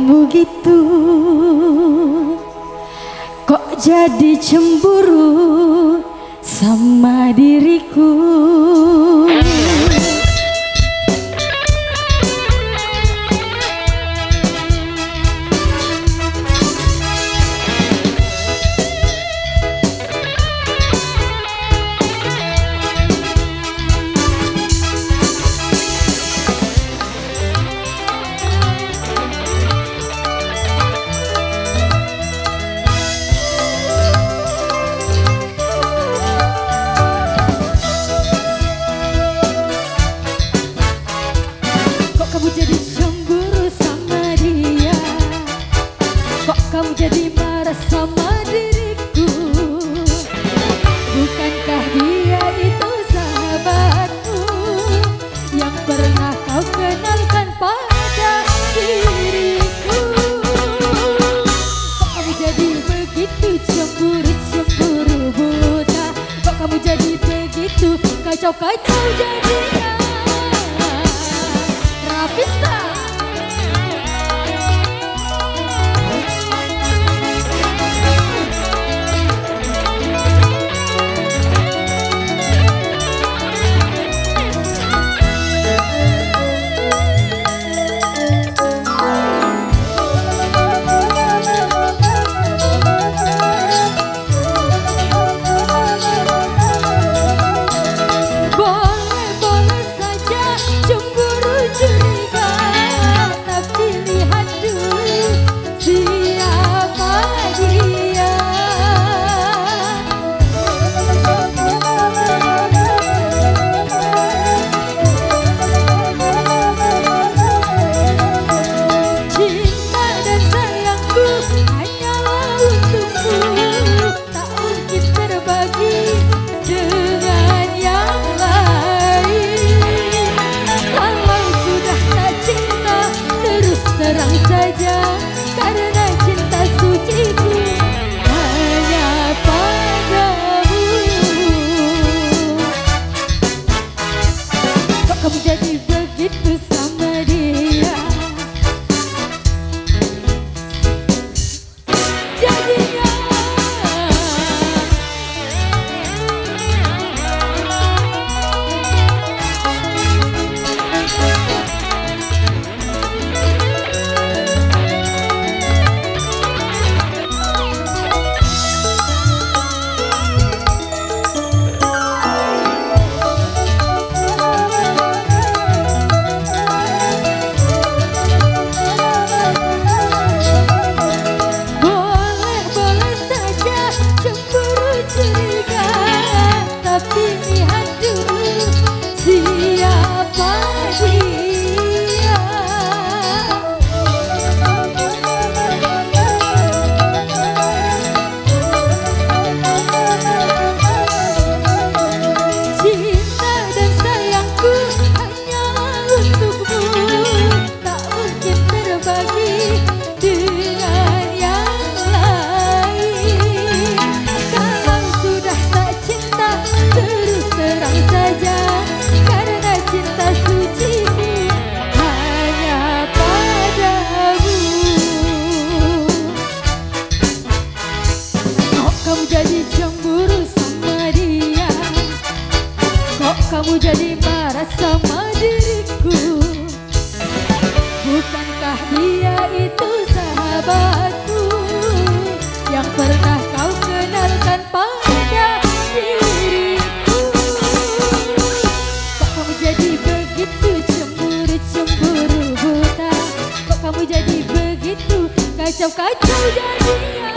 kamu gitu? Kok jadi cemburu sama diriku? Kamu jadi marah sama diriku. Bukankah dia itu sahabatmu yang pernah kau kenalkan pada diriku? Kok kamu jadi begitu cemburu buta? Kok kamu jadi begitu kacau jadinya? Rapista kamu jadi marah sama diriku. Bukankah dia itu sahabatku yang pernah kau kenalkan pada diriku? Kok kamu jadi begitu cemburu buta? Kok kamu jadi begitu kacau jadinya?